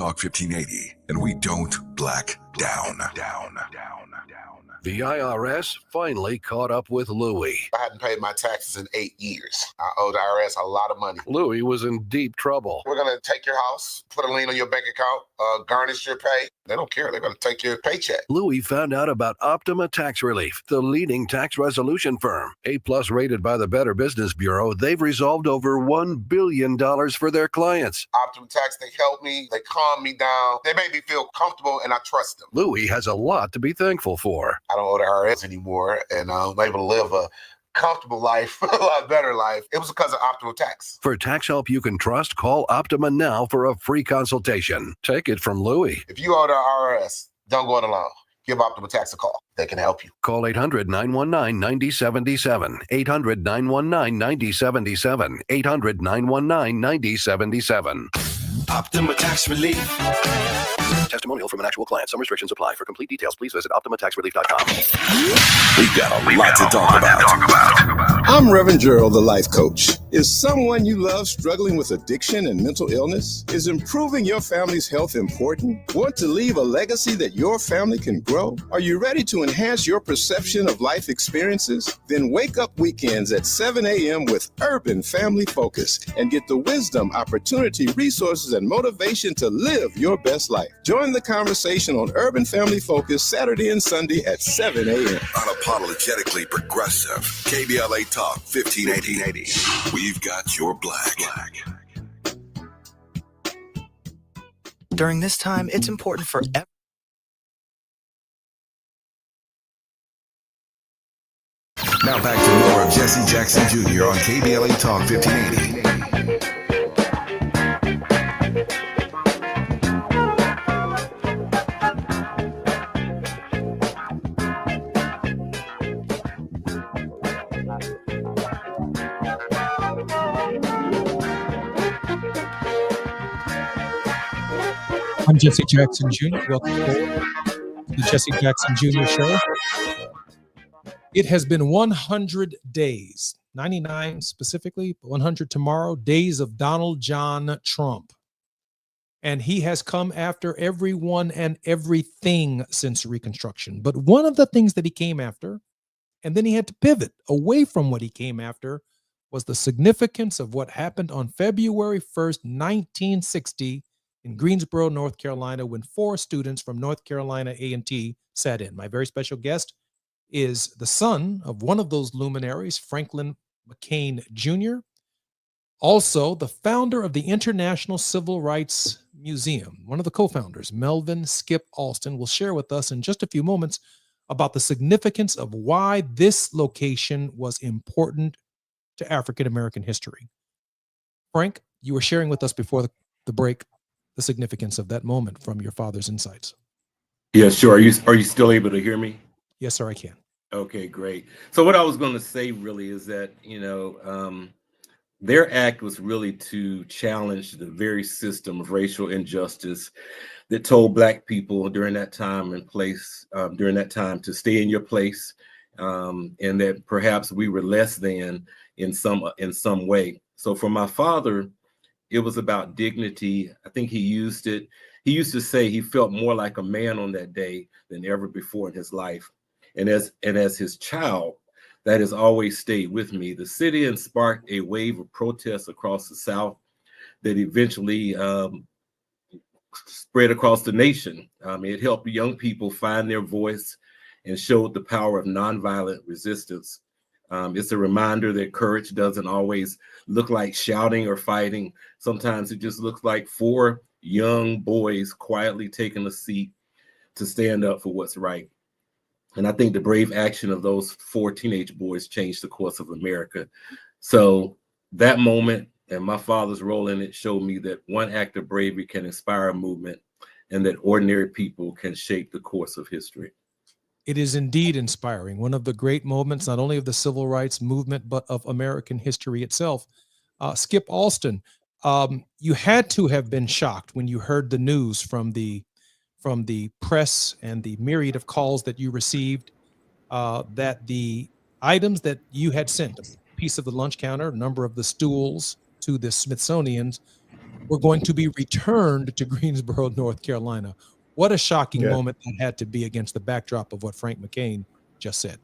Talk 1580, and we don't black down. The IRS finally caught up with Louie. I hadn't paid my taxes in 8 years. I owe the IRS a lot of money. Louie was in deep trouble. We're going to take your house, put a lien on your bank account, garnish your pay. They don't care. They're going to take your paycheck. Louie found out about Optima Tax Relief, the leading tax resolution firm. A-plus rated by the Better Business Bureau, they've resolved over $1 billion for their clients. Optima Tax, they help me. They calm me down. They make me feel comfortable, and I trust them. Louie has a lot to be thankful for. I don't owe the IRS anymore, and I'm able to live a comfortable life, a lot better life. It was because of Optima Tax. For tax help you can trust, call Optima now for a free consultation. Take it from Louie. If you owe the IRS, don't go it alone. Give Optima Tax a call. They can help you. Call 800-919-9077. 800-919-9077. 800-919-9077. Optima Tax Relief. Testimonial from an actual client. Some restrictions apply. For complete details, please visit OptimaTaxRelief.com. We've got a lot to talk about. I'm Reverend Gerald, the life coach. Is someone you love struggling with addiction and mental illness? Is improving your family's health important? Want to leave a legacy that your family can grow? Are you ready to enhance your perception of life experiences? Then wake up weekends at 7 a.m. with Urban Family Focus and get the wisdom, opportunity, resources, and motivation to live your best life. Join the conversation on Urban Family Focus Saturday and Sunday at 7 a.m. Unapologetically progressive. KBLA Talk 1580. We've got your black. During this time, it's important for everyone. Now back to more of Jesse Jackson Jr. on KBLA Talk 1580. I'm Jesse Jackson Jr. Welcome to the Jesse Jackson Jr. Show. It has been 100 days, 99 specifically, 100 tomorrow, days of Donald John Trump. And he has come after everyone and everything since Reconstruction. But one of the things that he came after, and then he had to pivot away from what he came after, was the significance of what happened on February 1st, 1960, in Greensboro, North Carolina, when 4 students from North Carolina A&T sat in. My very special guest is the son of one of those luminaries, Franklin McCain Jr., also the founder of the International Civil Rights Museum. One of the co-founders, Melvin Skip Alston, will share with us in just a few moments about the significance of why this location was important to African-American history. Frank, you were sharing with us before the break the significance of that moment from your father's insights. Yeah, sure. Are you still able to hear me? Yes, sir, I can. Okay, great. So what I was going to say really is that, their act was really to challenge the very system of racial injustice that told Black people during that time and place, to stay in your place, and that perhaps we were less than in some way. So for my father, it was about dignity. I think he used it. He used to say he felt more like a man on that day than ever before in his life. And as his child, that has always stayed with me. The sit-in sparked a wave of protests across the South that eventually spread across the nation. It helped young people find their voice and showed the power of nonviolent resistance. It's a reminder that courage doesn't always look like shouting or fighting. Sometimes it just looks like 4 young boys quietly taking a seat to stand up for what's right. And I think the brave action of those 4 teenage boys changed the course of America. So that moment and my father's role in it showed me that one act of bravery can inspire a movement and that ordinary people can shape the course of history. It is indeed inspiring. One of the great moments, not only of the civil rights movement, but of American history itself. Skip Alston, you had to have been shocked when you heard the news from the press and the myriad of calls that you received, that the items that you had sent, a piece of the lunch counter, a number of the stools to the Smithsonian's, were going to be returned to Greensboro, North Carolina. What a shocking moment that had to be against the backdrop of what Frank McCain just said.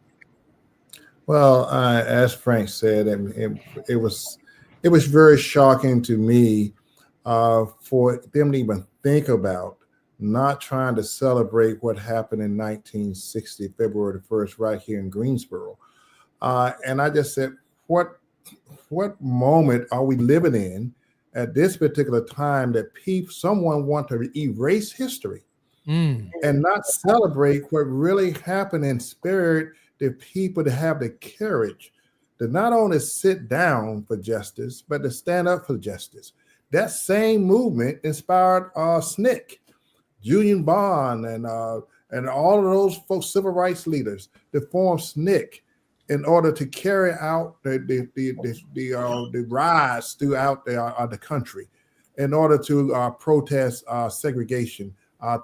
Well, as Frank said, it was very shocking to me for them to even think about not trying to celebrate what happened in 1960, February the 1st, right here in Greensboro. And I just said, what moment are we living in at this particular time that someone want to erase history and not celebrate what really happened and spared the people to have the courage to not only sit down for justice, but to stand up for justice. That same movement inspired SNCC, Julian Bond, and all of those folks, civil rights leaders, to form SNCC in order to carry out the riots throughout the country, in order to protest segregation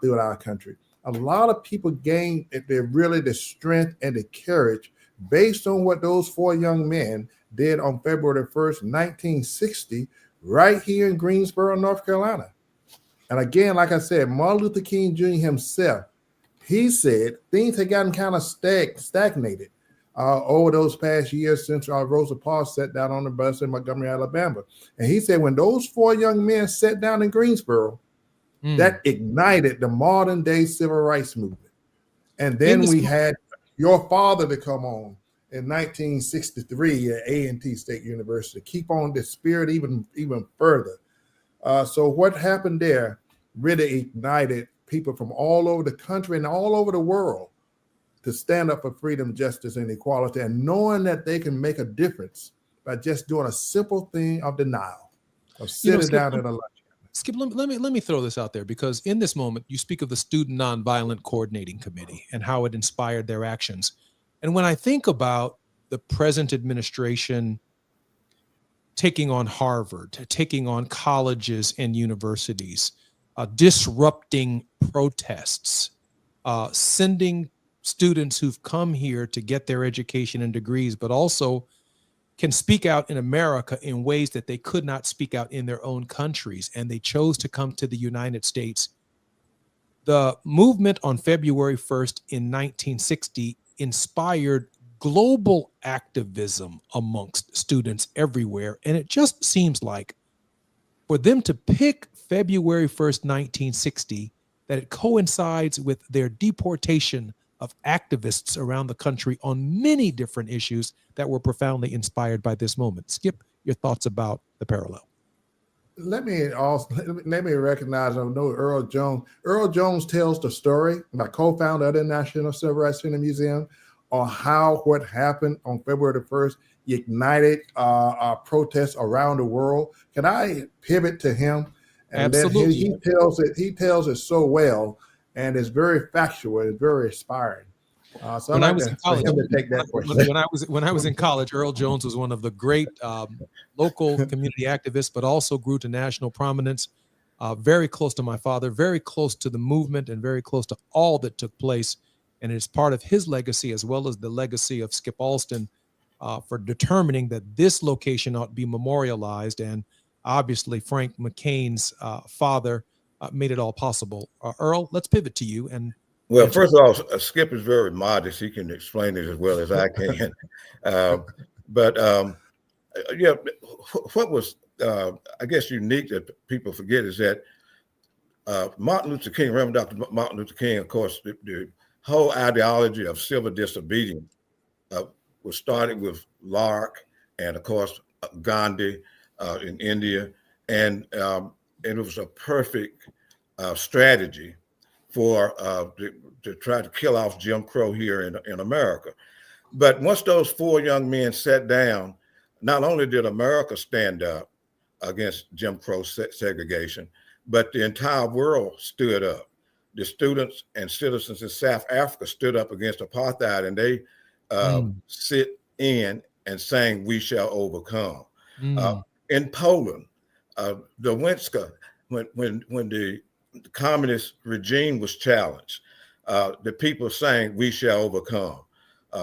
throughout our country. A lot of people gained the strength and the courage based on what those four young men did on February 1st, 1960, right here in Greensboro, North Carolina. And again, like I said, Martin Luther King Jr. himself, he said things had gotten kind of stagnated over those past years since Rosa Parks sat down on the bus in Montgomery, Alabama. And he said when those four young men sat down in Greensboro, that ignited the modern day civil rights movement. And then we had your father to come on in 1963 at A&T State University, keep on the spirit even further. So what happened there really ignited people from all over the country and all over the world to stand up for freedom, justice, and equality, and knowing that they can make a difference by just doing a simple thing of denial, of sitting down in a lunch. Skip, let me throw this out there, because in this moment, you speak of the Student Nonviolent Coordinating Committee and how it inspired their actions. And when I think about the present administration taking on Harvard, taking on colleges and universities, disrupting protests, sending students who've come here to get their education and degrees, but also can speak out in America in ways that they could not speak out in their own countries, and they chose to come to the United States. The movement on February 1st in 1960 inspired global activism amongst students everywhere, and it just seems like for them to pick February 1st, 1960, that it coincides with their deportation of activists around the country on many different issues that were profoundly inspired by this moment. Skip, your thoughts about the parallel. Let me recognize, I know Earl Jones. Earl Jones tells the story, my co-founder of the National Civil Rights Center Museum, on how what happened on February the 1st ignited protests around the world. Can I pivot to him? And absolutely. He tells it so well, and it's very factual. It's very inspiring. So when I was in college, when I was in college, Earl Jones was one of the great local community activists, but also grew to national prominence. Very close to my father, very close to the movement, and very close to all that took place. And it's part of his legacy, as well as the legacy of Skip Alston, for determining that this location ought to be memorialized. And obviously, Frank McCain's father made it all possible. Earl, let's pivot to you. And well, first of all, Skip is very modest. He can explain it as well as I can. Yeah, what was, I guess, unique that people forget is that Martin Luther King, Reverend Dr. Martin Luther King, of course, the whole ideology of civil disobedience was started with Lark and, of course, Gandhi in India. And it was a perfect strategy for to try to kill off Jim Crow here in America. But once those four young men sat down, not only did America stand up against Jim Crow segregation, but the entire world stood up. The students and citizens in South Africa stood up against apartheid, and they sit in and sang, "We shall overcome." In Poland, the Winska, when the communist regime was challenged, the people sang, "We shall overcome."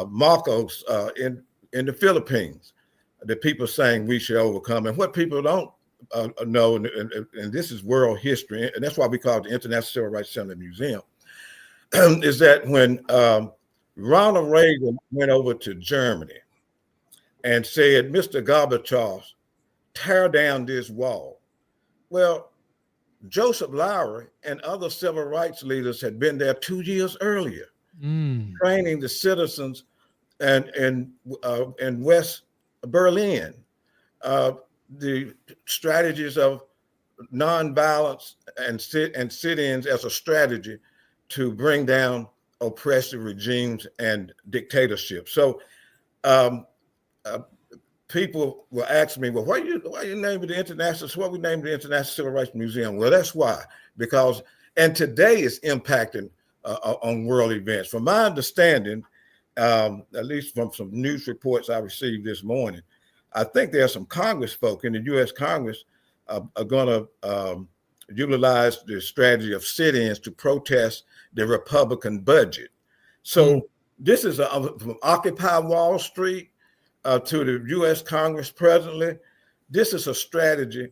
Marcos in the Philippines, the people sang, "We shall overcome." And what people don't know, and this is world history, and that's why we call it the International Civil Rights Center Museum, is that when Ronald Reagan went over to Germany and said, Mr. Gorbachev, tear down this wall. Well, Joseph Lowry and other civil rights leaders had been there 2 years earlier, training the citizens in West Berlin, the strategies of nonviolence and sit-ins as a strategy to bring down oppressive regimes and dictatorships. So people will ask me, well, why you name it the International? What we named the International Civil Rights Museum? Well, that's why, because and today is impacting on world events. From my understanding, at least from some news reports I received this morning, I think there are some Congress folk in the U.S. Congress are going to utilize the strategy of sit-ins to protest the Republican budget. So this is from Occupy Wall Street to the U.S. Congress presently. This is a strategy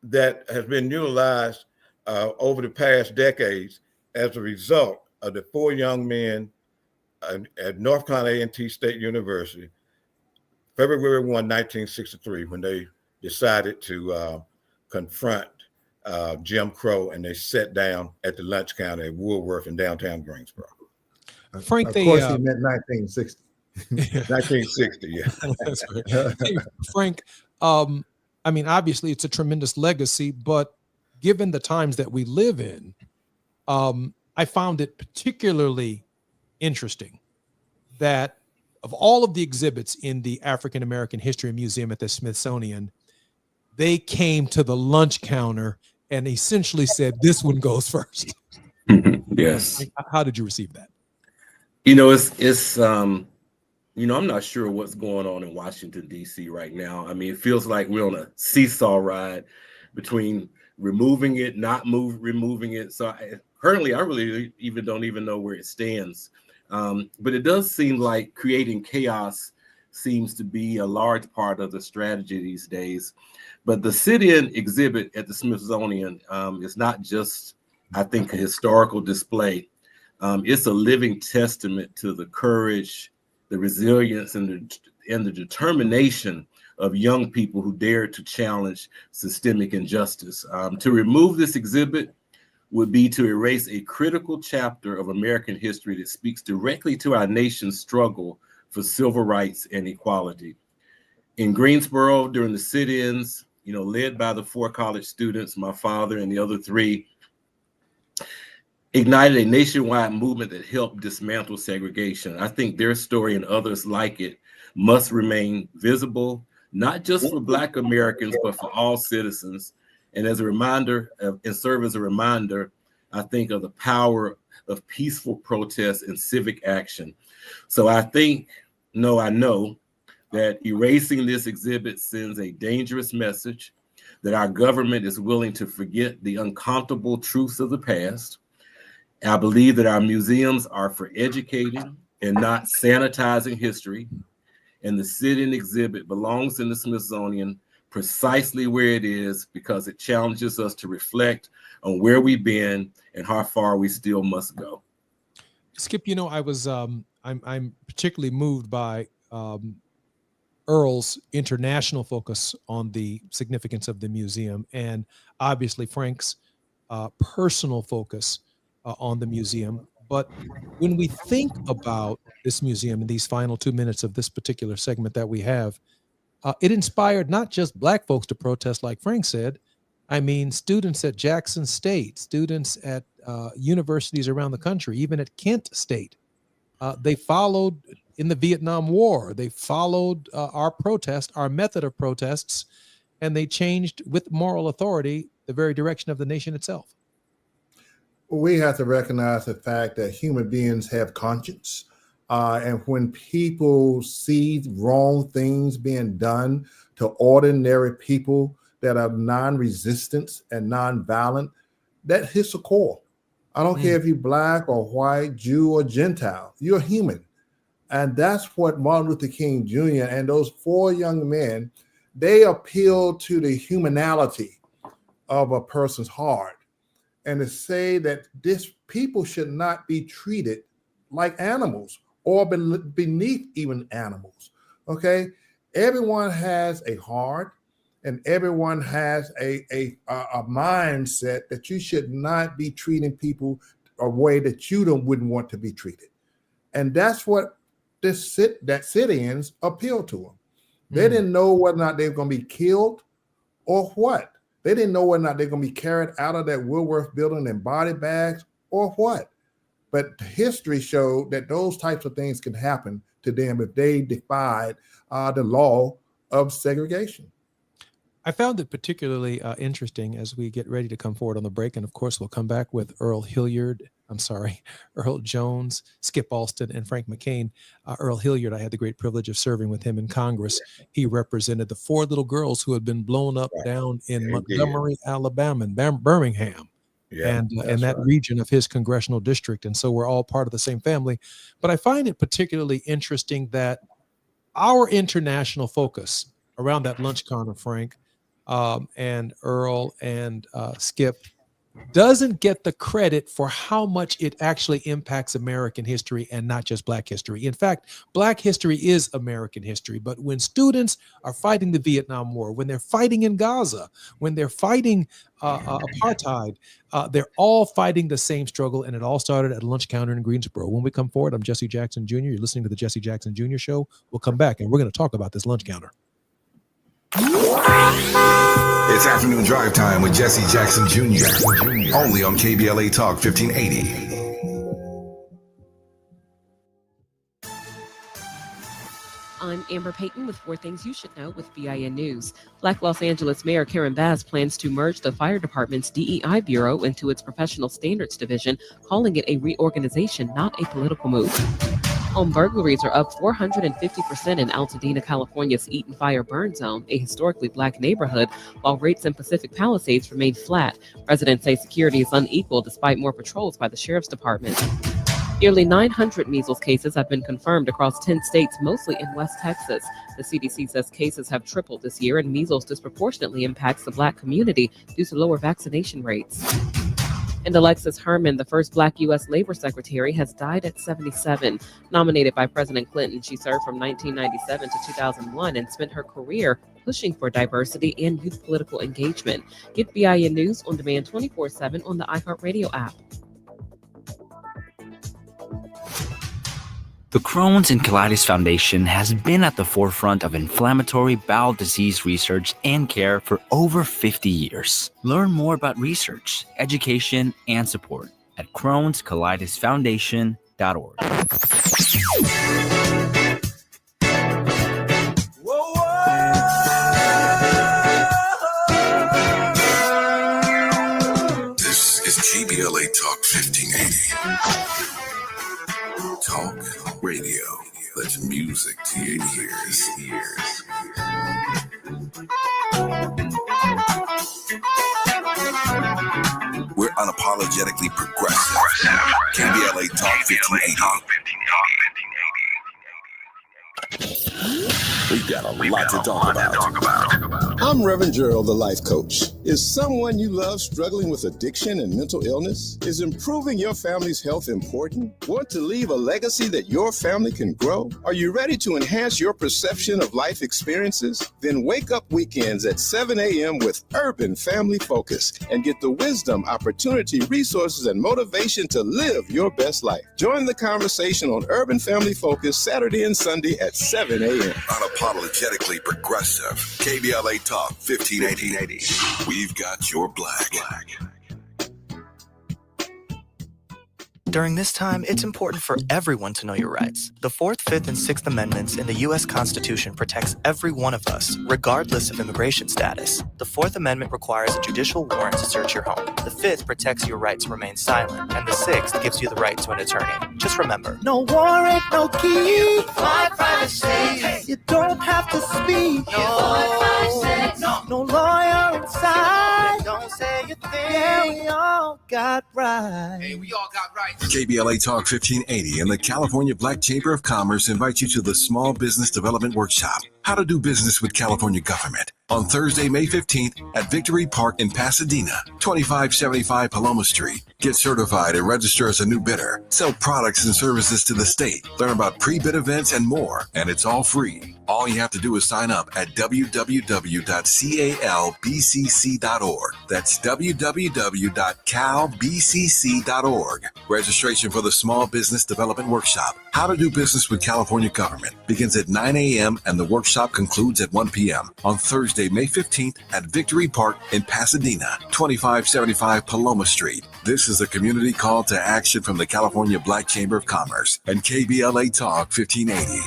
that has been utilized over the past decades as a result of the 4 young men at North Carolina A&T State University, February 1, 1963, when they decided to confront Jim Crow, and they sat down at the lunch counter at Woolworth in downtown Greensboro. Frank, of course, he meant 1960. 1960, yeah. That's right. Hey, Frank, I mean, obviously it's a tremendous legacy, but given the times that we live in, I found it particularly interesting that of all of the exhibits in the African American History Museum at the Smithsonian, they came to the lunch counter and essentially said, this one goes first. Yes. How did you receive that? You know, it's you know, I'm not sure what's going on in Washington, D.C. right now. I mean, it feels like we're on a seesaw ride between removing it, removing it. So currently, I really don't even know where it stands. But it does seem like creating chaos seems to be a large part of the strategy these days. But the sit-in exhibit at the Smithsonian is not just, I think, a historical display. It's a living testament to the courage, the resilience, and the determination of young people who dare to challenge systemic injustice. To remove this exhibit would be to erase a critical chapter of American history that speaks directly to our nation's struggle for civil rights and equality. In Greensboro, during the sit-ins, you know, led by the 4 college students, my father and the other 3, ignited a nationwide movement that helped dismantle segregation. I think their story and others like it must remain visible, not just for Black Americans, but for all citizens. And as a reminder, and serve as a reminder, I think of the power of peaceful protest and civic action. So I know that erasing this exhibit sends a dangerous message that our government is willing to forget the uncomfortable truths of the past. I believe that our museums are for educating and not sanitizing history. And the sit-in exhibit belongs in the Smithsonian precisely where it is, because it challenges us to reflect on where we've been and how far we still must go. Skip, you know, I was I'm particularly moved by Earl's international focus on the significance of the museum, and obviously Frank's personal focus on the museum. But when we think about this museum in these final 2 minutes of this particular segment that we have, it inspired not just Black folks to protest, like Frank said. I mean, students at Jackson State, students at universities around the country, even at Kent State, they followed in the Vietnam War. They followed our protest, our method of protests, and they changed with moral authority the very direction of the nation itself. We have to recognize the fact that human beings have conscience. And when people see wrong things being done to ordinary people that are non-resistant and non-violent, that hits a core. I don't care if you're Black or white, Jew or Gentile, you're human. And that's what Martin Luther King Jr. and those 4 young men they appeal to the humanality of a person's heart, and to say that this people should not be treated like animals or beneath even animals. Okay, everyone has a heart, and everyone has a mindset that you should not be treating people a way that you wouldn't want to be treated, and that's what that sit-ins appeal to them. They didn't know whether or not they were going to be killed or what. They didn't know whether or not they're going to be carried out of that Woolworth building in body bags or what. But history showed that those types of things can happen to them if they defied the law of segregation. I found it particularly interesting as we get ready to come forward on the break. And of course, we'll come back with Earl Jones, Skip Alston, and Frank McCain. Earl Hilliard, I had the great privilege of serving with him in Congress. He represented the 4 little girls who had been blown up down in Montgomery, Alabama, and Birmingham, and that region of his congressional district. And so we're all part of the same family. But I find it particularly interesting that our international focus around that lunch counter, Frank, and Earl and Skip, doesn't get the credit for how much it actually impacts American history and not just Black history. In fact, Black history is American history. But when students are fighting the Vietnam War, when they're fighting in Gaza, when they're fighting apartheid, they're all fighting the same struggle. And it all started at a lunch counter in Greensboro. When we come forward, I'm Jesse Jackson Jr. You're listening to the Jesse Jackson Jr. Show. We'll come back and we're going to talk about this lunch counter. It's afternoon drive time with Jesse Jackson Jr. Only on KBLA Talk 1580. I'm Amber Payton with 4 Things You Should Know with BIN News. Black Los Angeles Mayor Karen Bass plans to merge the fire department's DEI bureau into its professional standards division, calling it a reorganization, not a political move. Home burglaries are up 450% in Altadena, California's Eaton Fire Burn Zone, a historically Black neighborhood, while rates in Pacific Palisades remain flat. Residents say security is unequal despite more patrols by the Sheriff's Department. Nearly 900 measles cases have been confirmed across 10 states, mostly in West Texas. The CDC says cases have tripled this year, and measles disproportionately impacts the Black community due to lower vaccination rates. And Alexis Herman, the first Black U.S. Labor Secretary, has died at 77. Nominated by President Clinton, she served from 1997 to 2001 and spent her career pushing for diversity and youth political engagement. Get BIN News on demand 24/7 on the iHeartRadio app. The Crohn's and Colitis Foundation has been at the forefront of inflammatory bowel disease research and care for over 50 years. Learn more about research, education, and support at Crohn'sColitisFoundation.org. This is KBLA Talk 1580. Talk radio. That's music to your ears. We're unapologetically progressive. KBLA Talk 1580. We've got a lot to talk about. I'm Reverend Gerald, the life coach. Is someone you love struggling with addiction and mental illness? Is improving your family's health important? Want to leave a legacy that your family can grow? Are you ready to enhance your perception of life experiences? Then wake up weekends at 7 a.m. with Urban Family Focus and get the wisdom, opportunity, resources, and motivation to live your best life. Join the conversation on Urban Family Focus Saturday and Sunday at 7 a.m. Unapologetically progressive. KBLA Talk 1580. We've got your black. During this time, it's important for everyone to know your rights. The 4th, 5th, and 6th Amendments in the U.S. Constitution protects every one of us, regardless of immigration status. The 4th Amendment requires a judicial warrant to search your home. The 5th protects your right to remain silent. And the 6th gives you the right to an attorney. Just remember, no warrant, no key. My privacy. You don't have to speak. No. 5, 6. No lawyer inside. Don't say a thing. Yeah, we all got rights. Hey, we all got rights. KBLA Talk 1580 and the California Black Chamber of Commerce invite you to the Small Business Development Workshop, How to Do Business with California Government, on Thursday, May 15th at Victory Park in Pasadena, 2575 Paloma Street. Get certified and register as a new bidder. Sell products and services to the state. Learn about pre-bid events and more. And it's all free. All you have to do is sign up at www.calbcc.org. That's www.calbcc.org. Registration for the Small Business Development Workshop, How to Do Business with California Government, begins at 9 a.m. and the workshop concludes at 1 p.m. on Thursday, May 15th at Victory Park in Pasadena, 2575 Paloma Street. This is a community call to action from the California Black Chamber of Commerce and KBLA Talk 1580.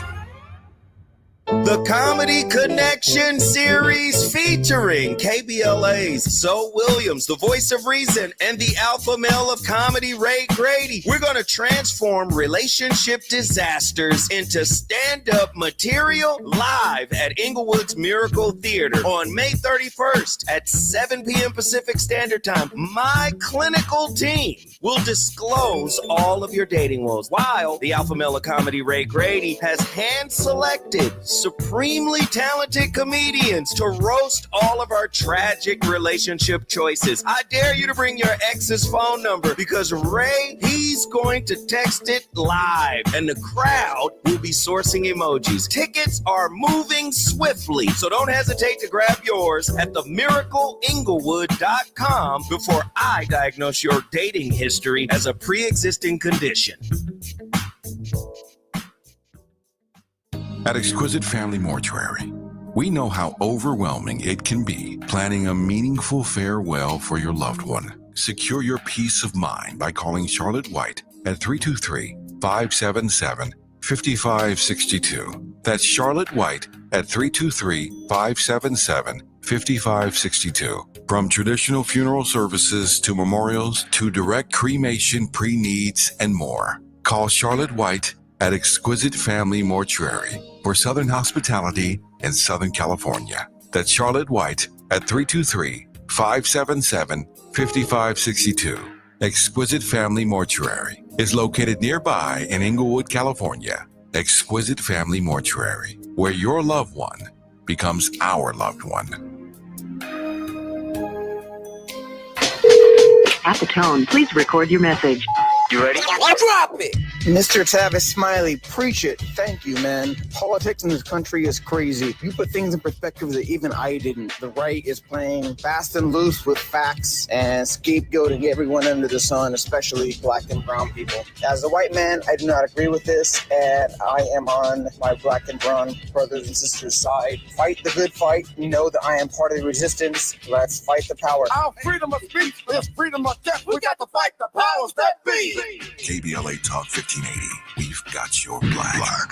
The Comedy Connection series featuring KBLA's Zoe Williams, the voice of reason, and the alpha male of comedy, Ray Grady. We're going to transform relationship disasters into stand-up material live at Inglewood's Miracle Theater on May 31st at 7 p.m. Pacific Standard Time. My clinical team will disclose all of your dating woes, while the alpha male of comedy, Ray Grady, has hand-selected supremely talented comedians to roast all of our tragic relationship choices. I dare you to bring your ex's phone number because Ray, he's going to text it live and the crowd will be sourcing emojis. Tickets are moving swiftly, so don't hesitate to grab yours at themiracleinglewood.com before I diagnose your dating history as a pre-existing condition. At Exquisite Family Mortuary, we know how overwhelming it can be planning a meaningful farewell for your loved one. Secure your peace of mind by calling Charlotte White at 323-577-5562. That's Charlotte White at 323-577-5562. From traditional funeral services to memorials to direct cremation, pre-needs, and more. Call Charlotte White at Exquisite Family Mortuary for Southern hospitality in Southern California. That's Charlotte White at 323-577-5562. Exquisite Family Mortuary is located nearby in Inglewood, California. Exquisite Family Mortuary, where your loved one becomes our loved one. At the tone, please record your message. You ready? Drop it! Mr. Tavis Smiley, preach it. Thank you, man. Politics in this country is crazy. You put things in perspective that even I didn't. The right is playing fast and loose with facts and scapegoating everyone under the sun, especially black and brown people. As a white man, I do not agree with this, and I am on my black and brown brothers and sisters' side. Fight the good fight. You know that I am part of the resistance. Let's fight the power. Our freedom of speech is freedom of death. We got to fight the powers that be. KBLA Talk 1580. We've got your black.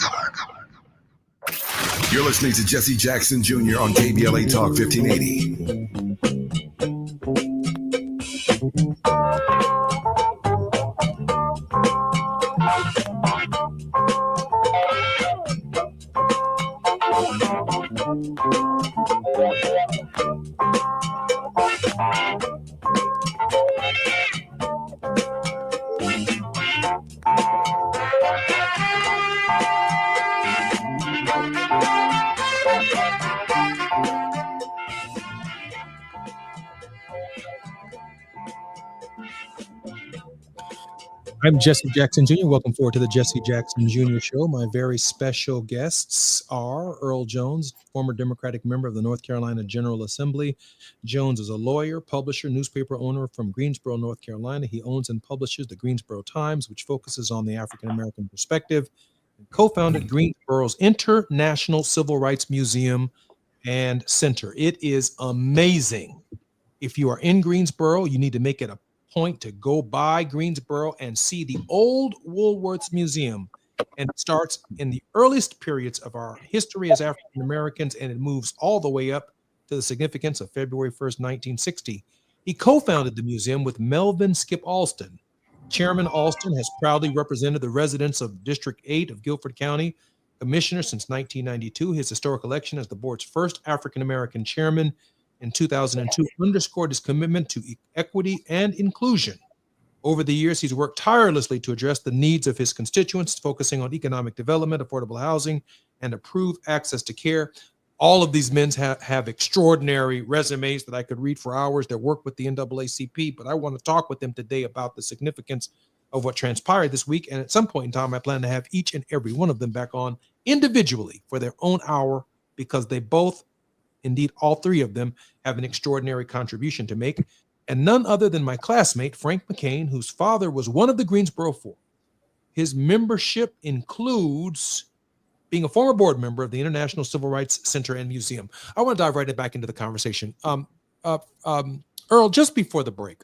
You're listening to Jesse Jackson Jr. on KBLA Talk 1580. I'm Jesse Jackson Jr. Welcome forward to the Jesse Jackson Jr. Show. My very special guests are Earl Jones, former Democratic member of the North Carolina General Assembly. Jones is a lawyer, publisher, newspaper owner from Greensboro, North Carolina. He owns and publishes the Greensboro Times, which focuses on the African-American perspective, and co-founded Greensboro's International Civil Rights Museum and Center. It is amazing. If you are in Greensboro, you need to make it a point to go by Greensboro and see the old Woolworths Museum. And it starts in the earliest periods of our history as African Americans, and it moves all the way up to the significance of February 1st, 1960. He co-founded the museum with Melvin Skip Alston. Chairman Alston has proudly represented the residents of District 8 of Guilford County commissioner since 1992. His historic election as the board's first African-American chairman in 2002 underscored his commitment to equity and inclusion. Over the years, he's worked tirelessly to address the needs of his constituents, focusing on economic development, affordable housing, and improved access to care. All of these men have extraordinary resumes that I could read for hours. They work with the NAACP, but I want to talk with them today about the significance of what transpired this week. And at some point in time, I plan to have each and every one of them back on individually for their own hour, because they both, indeed all three of them, have an extraordinary contribution to make. And none other than my classmate, Frank McCain, whose father was one of the Greensboro Four. His membership includes being a former board member of the International Civil Rights Center and Museum. I want to dive right back into the conversation. Earl, just before the break,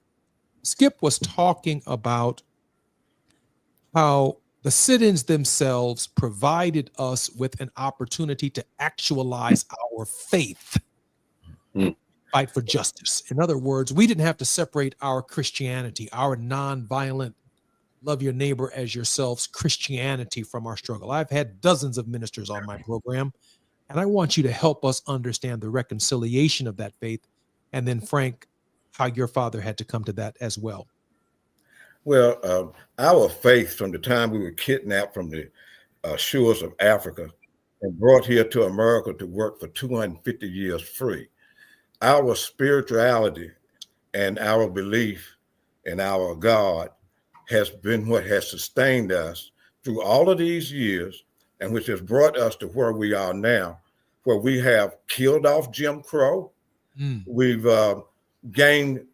Skip was talking about how the sit-ins themselves provided us with an opportunity to actualize our faith. Fight for justice. In other words, we didn't have to separate our Christianity, our nonviolent, love your neighbor as yourselves Christianity from our struggle. I've had dozens of ministers on my program, and I want you to help us understand the reconciliation of that faith. And then, Frank, how your father had to come to that as well. Well, our faith from the time we were kidnapped from the shores of Africa and brought here to America to work for 250 years free, our spirituality and our belief in our God has been what has sustained us through all of these years, and which has brought us to where we are now, where we have killed off Jim Crow. We've gained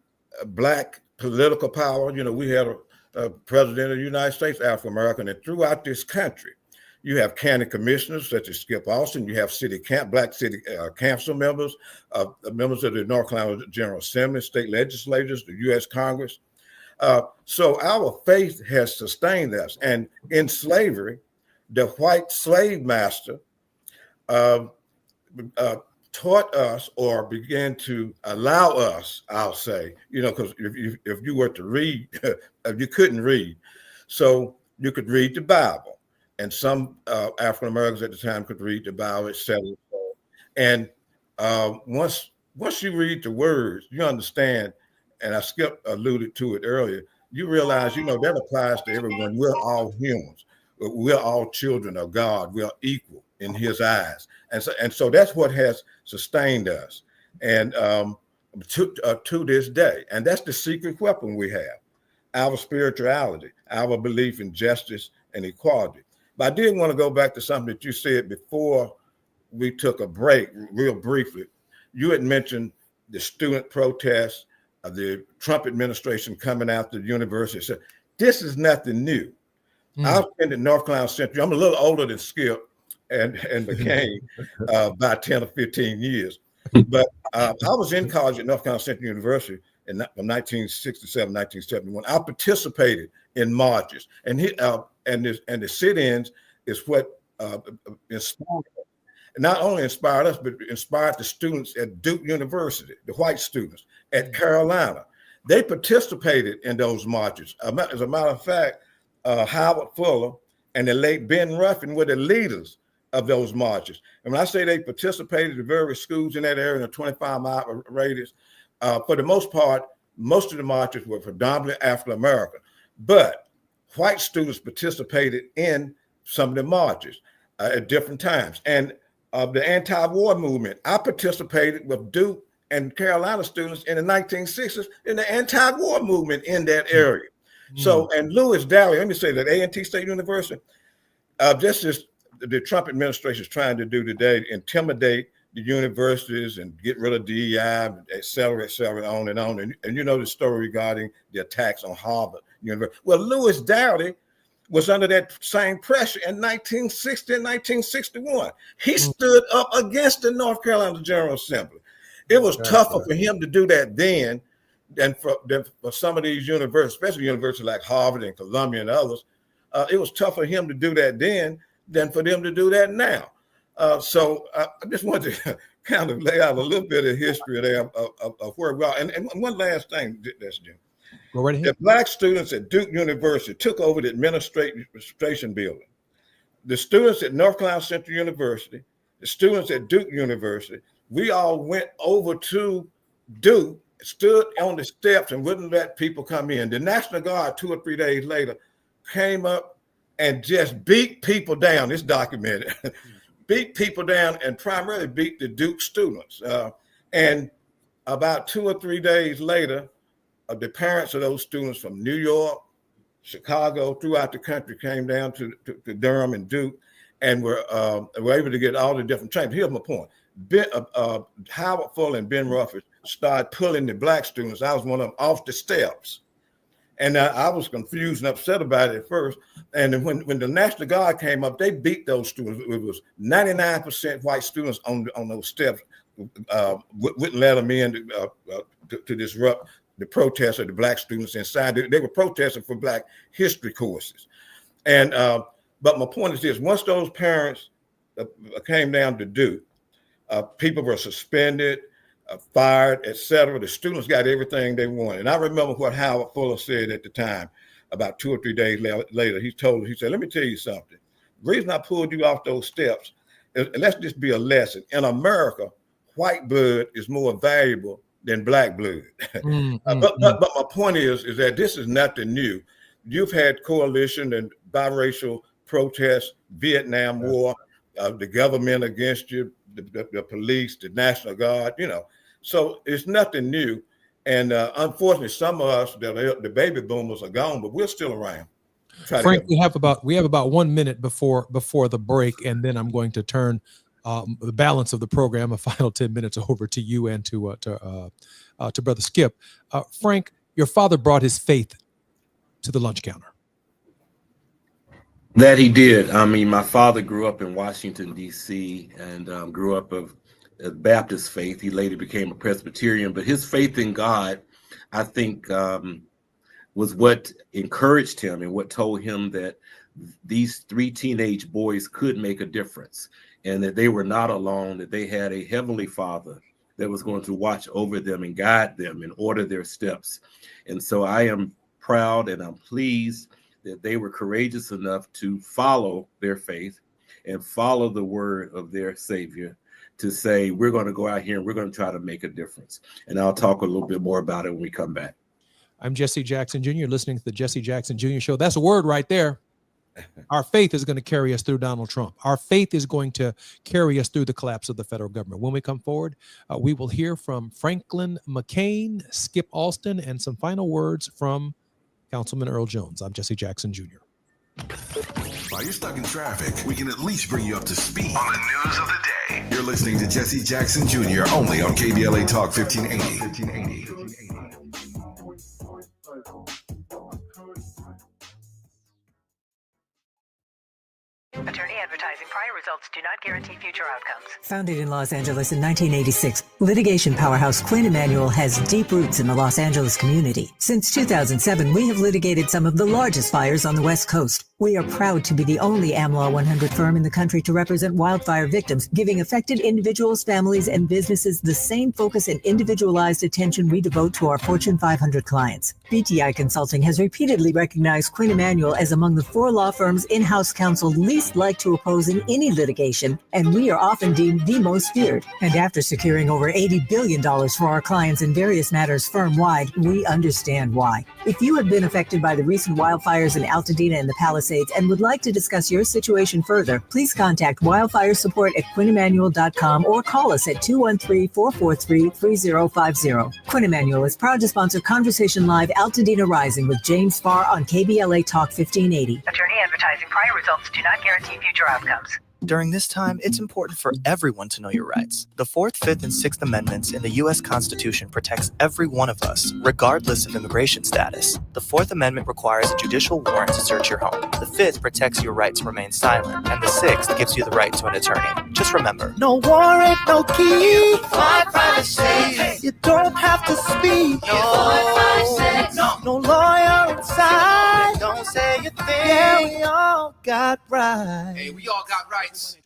Black political power. You know, we had a president of the United States, Afro-American, and throughout this country, you have county commissioners such as Skip Austin. You have Black city council members, members of the North Carolina General Assembly, state legislators, the U.S. Congress. So our faith has sustained us. And in slavery, the white slave master taught us, or began to allow us, I'll say, you know, because if you were to read, you couldn't read. So you could read the Bible. And some African Americans at the time could read the Bible, etc. And once you read the words, you understand, and Skip alluded to it earlier, you realize, you know, that applies to everyone. We're all humans. We're all children of God. We're equal in his eyes. And so that's what has sustained us. And to this day. And that's the secret weapon we have, our spirituality, our belief in justice and equality. But I did want to go back to something that you said before we took a break, real briefly. You had mentioned the student protests, the Trump administration coming after the university. So this is nothing new. I've been at North Carolina Central. I'm a little older than Skip and McCain by 10 or 15 years. But I was in college at North Carolina Central University from 1967, 1971. I participated in marches, and the sit-ins is what inspired, not only inspired us, but inspired the students at Duke University, the white students at Carolina. They participated in those marches. As a matter of fact, Howard Fuller and the late Ben Ruffin were the leaders of those marches. And when I say they participated at various schools in that area in a 25-mile radius, for the most part, most of the marches were predominantly African-American, but white students participated in some of the marches at different times. And the anti-war movement, I participated with Duke and Carolina students in the 1960s in the anti-war movement in that area. So, and Lewis Dowley, let me say that A&T State University, just as the Trump administration is trying to do today, intimidate the universities and get rid of DEI, et cetera, on and on. And you know the story regarding the attacks on Harvard University. Well, Lewis Dowley was under that same pressure in 1960 and 1961. He stood up against the North Carolina General Assembly. It was tougher for him to do that then than for some of these universities, especially universities like Harvard and Columbia and others. It was tougher for him to do that then than for them to do that now. So I just wanted to kind of lay out a little bit of history there of where we are. And one last thing, that's Jim. Go right ahead. The Black students at Duke University took over the administration building. the students at North Carolina Central University, the students at Duke University, we all went over to Duke, stood on the steps and wouldn't let people come in. The National Guard 2 or 3 days later came up and just beat people down. It's documented. Beat people down and primarily beat the Duke students. And about 2 or 3 days later, the parents of those students from New York, Chicago, throughout the country came down to Durham and Duke and were able to get all the different trainings. Here's my point. Howard Fuller and Ben Rufford started pulling the black students. I was one of them off the steps. And I was confused and upset about it at first. And then when the National Guard came up, they beat those students. It was 99% white students on those steps. Wouldn't let them in to disrupt the protests of the black students inside. They were protesting for Black history courses. And but my point is this: once those parents came down to Duke, people were suspended, fired, etc. The students got everything they wanted. And I remember what Howard Fuller said at the time. About 2 or 3 days later, he said, "Let me tell you something. The reason I pulled you off those steps is, let's just be a lesson. In America, white blood is more valuable than black blood." But my point is that this is nothing new. You've had coalition and biracial protests, Vietnam War, the government against you, the police, the National Guard, So it's nothing new. And unfortunately, some of us, the baby boomers, are gone, but we're still around. Frank, we have about 1 minute before the break, and then I'm going to turn the balance of the program, a final 10 minutes, over to you and to Brother Skip. Frank, your father brought his faith to the lunch counter. That he did. I mean, my father grew up in Washington, D.C., and grew up of Baptist faith. He later became a Presbyterian, but his faith in God, I think, was what encouraged him and what told him that these 3 teenage boys could make a difference and that they were not alone, that they had a heavenly Father that was going to watch over them and guide them and order their steps. And so I am proud and I'm pleased that they were courageous enough to follow their faith and follow the word of their Savior, to say, we're going to go out here and we're going to try to make a difference. And I'll talk a little bit more about it when we come back. I'm Jesse Jackson Jr., listening to the Jesse Jackson Jr. Show. That's a word right there. Our faith is going to carry us through Donald Trump. Our faith is going to carry us through the collapse of the federal government. When we come forward, we will hear from Franklin McCain, Skip Alston, and some final words from Councilman Earl Jones. I'm Jesse Jackson Jr. While you're stuck in traffic, we can at least bring you up to speed on the news of the day. You're listening to Jesse Jackson Jr. only on KBLA Talk 1580. Attorney advertising. Prior results do not guarantee future outcomes. Founded in Los Angeles in 1986, litigation powerhouse Quinn Emanuel has deep roots in the Los Angeles community. Since 2007, we have litigated some of the largest fires on the West Coast. We are proud to be the only AmLaw 100 firm in the country to represent wildfire victims, giving affected individuals, families, and businesses the same focus and individualized attention we devote to our Fortune 500 clients. BTI Consulting has repeatedly recognized Quinn Emanuel as among the 4 law firms in-house counsel least likely to oppose in any litigation, and we are often deemed the most feared. And after securing over $80 billion for our clients in various matters firm-wide, we understand why. If you have been affected by the recent wildfires in Altadena and the Palisades and would like to discuss your situation further, please contact wildfire support at QuinnEmanuel.com or call us at 213-443-3050. Quinn Emanuel is proud to sponsor Conversation Live Altadena Rising with James Farr on KBLA Talk 1580. Attorney advertising. Prior results do not guarantee future outcomes. During this time, it's important for everyone to know your rights. The 4th, 5th, and 6th Amendments in the U.S. Constitution protects every one of us, regardless of immigration status. The 4th Amendment requires a judicial warrant to search your home. The 5th protects your right to remain silent. And the 6th gives you the right to an attorney. Just remember, no warrant, no key, my privacy. You don't have to speak. No lawyer inside. Don't say a thing. Yeah, we all got rights. Hey, we all got rights.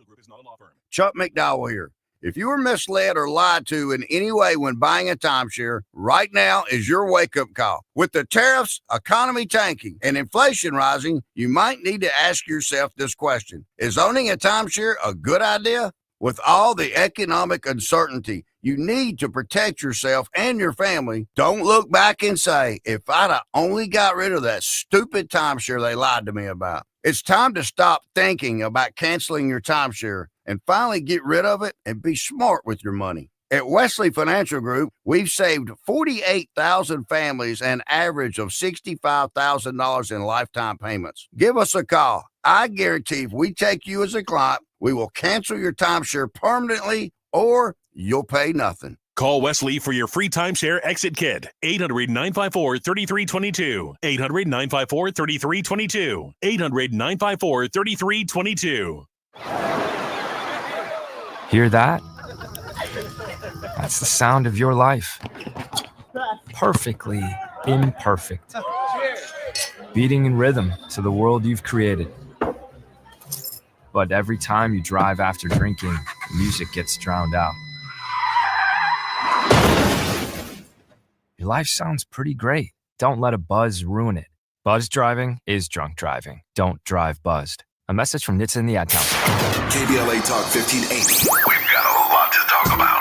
Chuck McDowell here. If you were misled or lied to in any way when buying a timeshare, right now is your wake-up call. With the tariffs, economy tanking, and inflation rising, you might need to ask yourself this question. Is owning a timeshare a good idea? With all the economic uncertainty, you need to protect yourself and your family. Don't look back and say, if I'd have only got rid of that stupid timeshare they lied to me about. It's time to stop thinking about canceling your timeshare and finally get rid of it and be smart with your money. At Wesley Financial Group, we've saved 48,000 families an average of $65,000 in lifetime payments. Give us a call. I guarantee if we take you as a client, we will cancel your timeshare permanently or you'll pay nothing. Call Wesley for your free timeshare exit kit. 800-954-3322. 800-954-3322. 800-954-3322. Hear that? That's the sound of your life. Perfectly imperfect. Beating in rhythm to the world you've created. But every time you drive after drinking, the music gets drowned out. Your life sounds pretty great. Don't let a buzz ruin it. Buzz driving is drunk driving. Don't drive buzzed. A message from Nitsa in the Ad Council. KBLA Talk 1580. We've got a lot to talk about.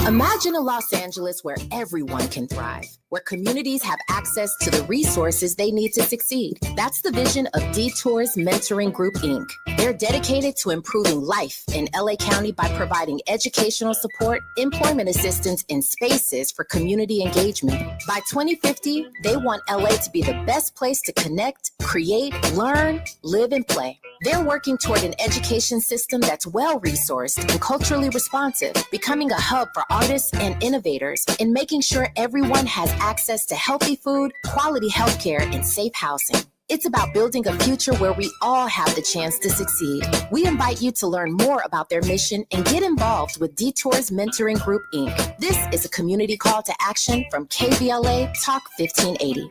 Imagine a Los Angeles where everyone can thrive, where communities have access to the resources they need to succeed. That's the vision of Detours Mentoring Group, Inc. They're dedicated to improving life in LA County by providing educational support, employment assistance, and spaces for community engagement. By 2050, they want LA to be the best place to connect, create, learn, live, and play. They're working toward an education system that's well-resourced and culturally responsive, becoming a hub for artists and innovators, and making sure everyone has access to healthy food, quality healthcare, and safe housing. It's about building a future where we all have the chance to succeed. We invite you to learn more about their mission and get involved with Detours Mentoring Group, Inc. This is a community call to action from KBLA Talk 1580.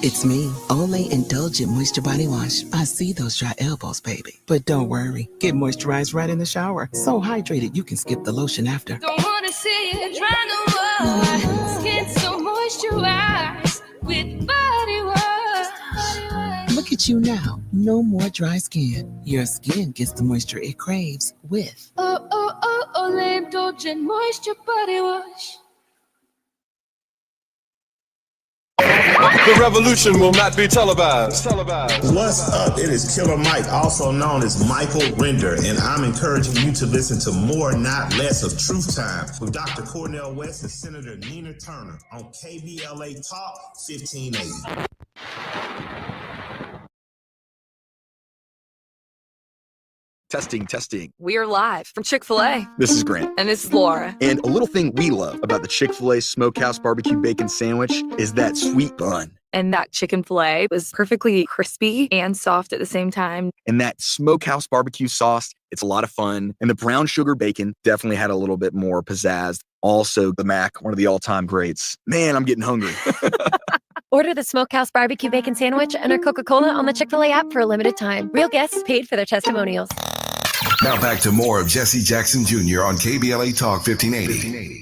It's me, Olay Indulgent Moisture Body Wash. I see those dry elbows, baby. But don't worry, get moisturized right in the shower. So hydrated you can skip the lotion after. Don't wanna see it dry no more. Skin so moisturized with body wash. Look at you now, no more dry skin. Your skin gets the moisture it craves with Olay Indulgent Moisture Body Wash. The revolution will not be televised. What's up? It is Killer Mike, also known as Michael Render, and I'm encouraging you to listen to more, not less, of Truth Time with Dr. Cornel West and Senator Nina Turner on KBLA Talk 1580. Testing. We're live from Chick-fil-A. This is Grant. And this is Laura. And a little thing we love about the Chick-fil-A Smokehouse Barbecue Bacon Sandwich is that sweet bun. And that chicken filet was perfectly crispy and soft at the same time. And that Smokehouse Barbecue sauce, it's a lot of fun. And the brown sugar bacon definitely had a little bit more pizzazz. Also, the Mac, one of the all-time greats. Man, I'm getting hungry. Order the Smokehouse Barbecue Bacon Sandwich and our Coca-Cola on the Chick-fil-A app for a limited time. Real guests paid for their testimonials. Now back to more of Jesse Jackson Jr. on KBLA Talk 1580.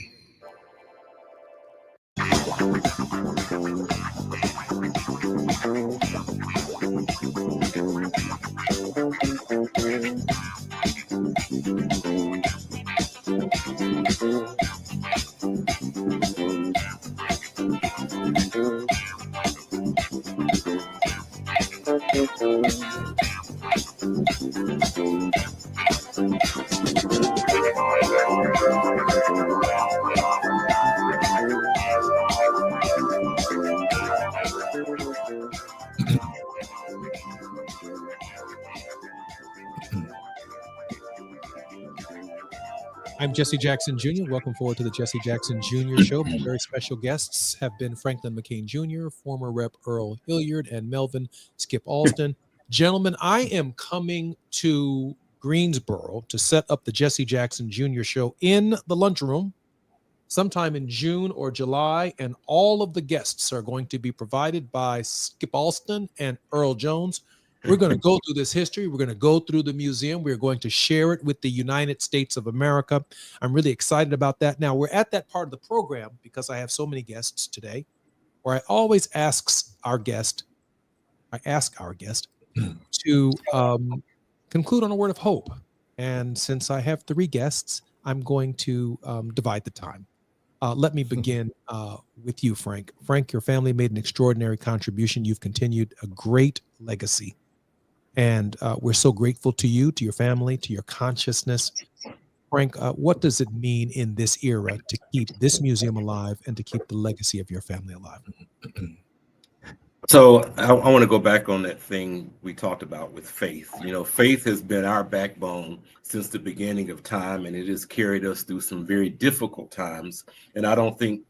I'm Jesse Jackson Jr. Welcome forward to the Jesse Jackson Jr. Show. My very special guests have been Franklin McCain Jr., former Rep. Earl Hilliard, and Melvin Skip Alston. Gentlemen, I am coming to Greensboro to set up the Jesse Jackson Jr. Show in the lunchroom sometime in June or July, and all of the guests are going to be provided by Skip Alston and Earl Jones. We're going to go through this history. We're going to go through the museum. We're going to share it with the United States of America. I'm really excited about that. Now, we're at that part of the program because I have so many guests today, where I always ask our guest to conclude on a word of hope. And since I have 3 guests, I'm going to divide the time. Let me begin with you, Frank. Frank, your family made an extraordinary contribution. You've continued a great legacy. And we're so grateful to you, to your family, to your consciousness. Frank, what does it mean in this era to keep this museum alive and to keep the legacy of your family alive? So I want to go back on that thing we talked about with faith. Faith has been our backbone since the beginning of time, and it has carried us through some very difficult times. And I don't think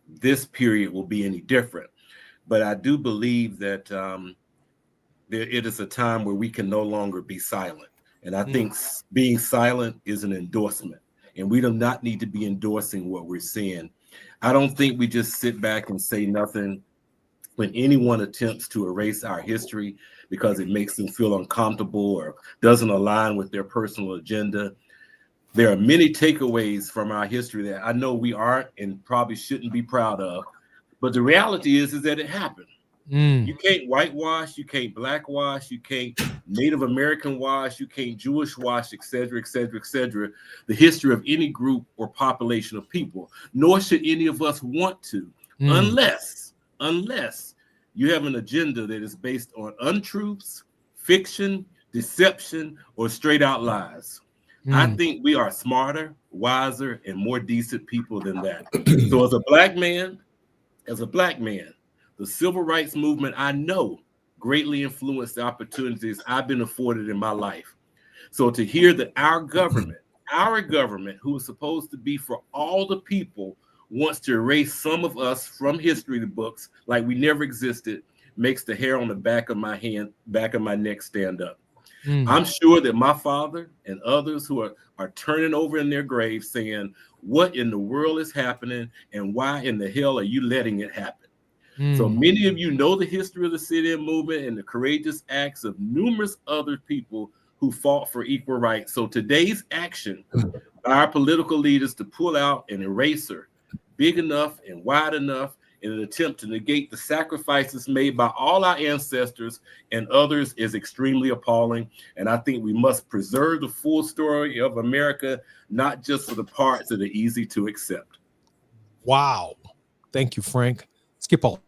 this period will be any different. But I do believe that it is a time where we can no longer be silent. And I think being silent is an endorsement, and we do not need to be endorsing what we're seeing. I don't think we just sit back and say nothing when anyone attempts to erase our history because it makes them feel uncomfortable or doesn't align with their personal agenda. There are many takeaways from our history that I know we aren't and probably shouldn't be proud of, but the reality is that it happened. You can't whitewash, you can't blackwash, you can't Native American wash, you can't Jewish wash, et cetera, et cetera, et cetera, the history of any group or population of people, nor should any of us want to, unless you have an agenda that is based on untruths, fiction, deception, or straight out lies. I think we are smarter, wiser, and more decent people than that. So as a black man, the civil rights movement, I know, greatly influenced the opportunities I've been afforded in my life. So to hear that our government, who is supposed to be for all the people, wants to erase some of us from history books like we never existed, makes the hair on the back of my neck stand up. I'm sure that my father and others who are turning over in their graves saying, what in the world is happening and why in the hell are you letting it happen? So many of you know the history of the sit-in movement and the courageous acts of numerous other people who fought for equal rights. So today's action by our political leaders to pull out an eraser big enough and wide enough in an attempt to negate the sacrifices made by all our ancestors and others is extremely appalling. And I think we must preserve the full story of America, not just for the parts that are easy to accept. Wow. Thank you, Frank. Skip all.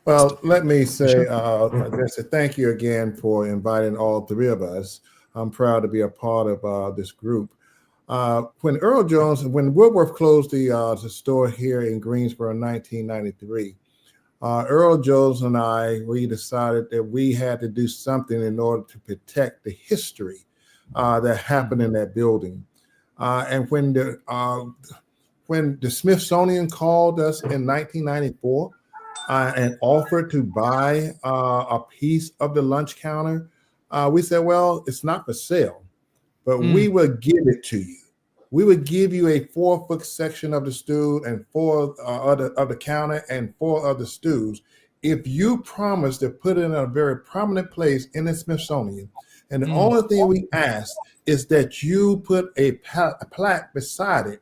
Well, let me say, Jesse, thank you again for inviting all 3 of us. I'm proud to be a part of this group. When Woolworth closed the store here in Greensboro in 1993, Earl Jones and we decided that we had to do something in order to protect the history that happened in that building. And when the Smithsonian called us in 1994 and offered to buy a piece of the lunch counter, we said, well, it's not for sale, but we will give it to you. We would give you a 4-foot section of the stool and 4 of the counter and 4 other stools if you promise to put it in a very prominent place in the Smithsonian. And the only thing we ask is that you put a plaque beside it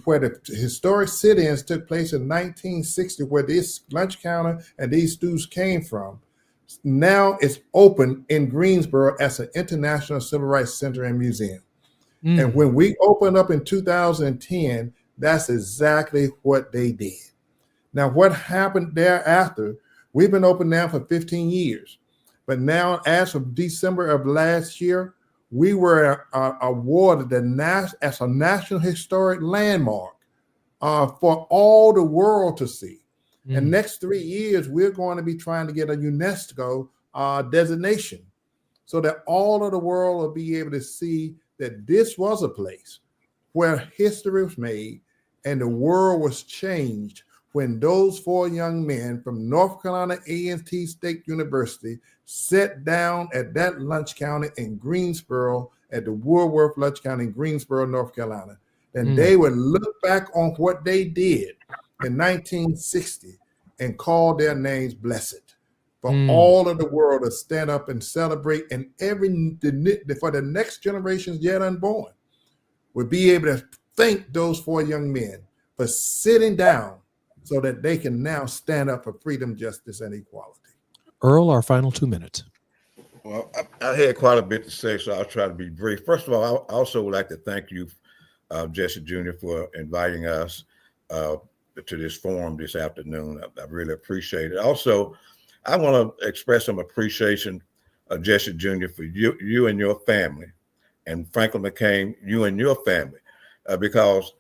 where the historic sit-ins took place in 1960, where this lunch counter and these stools came from. Now it's open in Greensboro as an International Civil Rights Center and Museum. And when we opened up in 2010, that's exactly what they did. Now, what happened thereafter, we've been open now for 15 years. But now, as of December of last year, we were awarded as a National Historic Landmark for all the world to see. And next 3 years, we're going to be trying to get a UNESCO designation so that all of the world will be able to see that this was a place where history was made and the world was changed when those 4 young men from North Carolina A&T State University sat down at that lunch counter in Greensboro, at the Woolworth Lunch Counter in Greensboro, North Carolina. And they would look back on what they did in 1960 and call their names blessed. for all of the world to stand up and celebrate, and for the next generations yet unborn will be able to thank those 4 young men for sitting down so that they can now stand up for freedom, justice, and equality. Earl, our final 2 minutes. Well, I had quite a bit to say, so I'll try to be brief. First of all, I also would like to thank you, Jesse Jr., for inviting us to this forum this afternoon. I really appreciate it. Also, I want to express some appreciation, Jesse Jr., for you and your family, and Franklin McCain, you and your family, because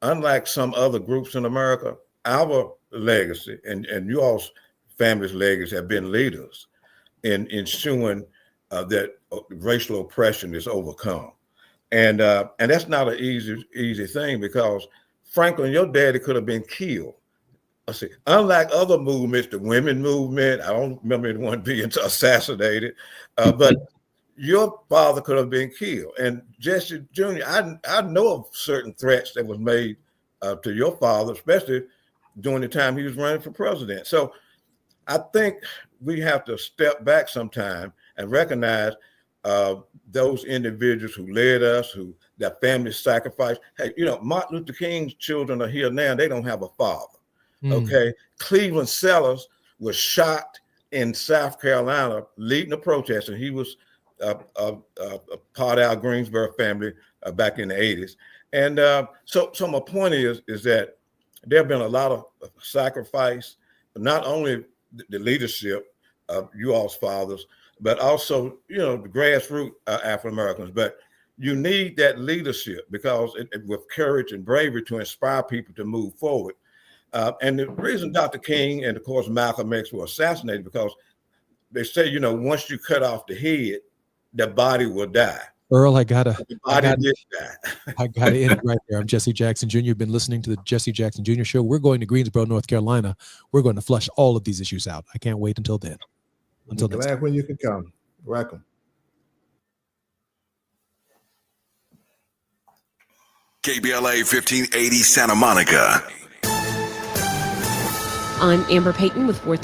unlike some other groups in America, our legacy and you all's family's legacy have been leaders in ensuring that racial oppression is overcome. And that's not an easy thing, because Franklin, your daddy could have been killed. I see. Unlike other movements, the women movement, I don't remember anyone being assassinated, but your father could have been killed. And Jesse Jr., I know of certain threats that was made to your father, especially during the time he was running for president. So I think we have to step back sometime and recognize those individuals who led us, who their families sacrificed. Hey, Martin Luther King's children are here now. They don't have a father. Okay. Cleveland Sellers was shot in South Carolina leading a protest, and he was part of our Greensboro family back in the 80s. And so my point is that there have been a lot of sacrifice, not only the leadership of you all's fathers, but also, the grassroots African Americans. But you need that leadership, because with courage and bravery to inspire people to move forward. And the reason Dr. King and, of course, Malcolm X were assassinated, because they say, once you cut off the head, the body will die. Earl, I gotta did die. I gotta end it right there. I'm Jesse Jackson Jr. You've been listening to the Jesse Jackson Jr. Show. We're going to Greensboro, North Carolina. We're going to flush all of these issues out. I can't wait until then. Until next time. When you can come. Welcome. KBLA 1580 Santa Monica. I'm Amber Payton with 4th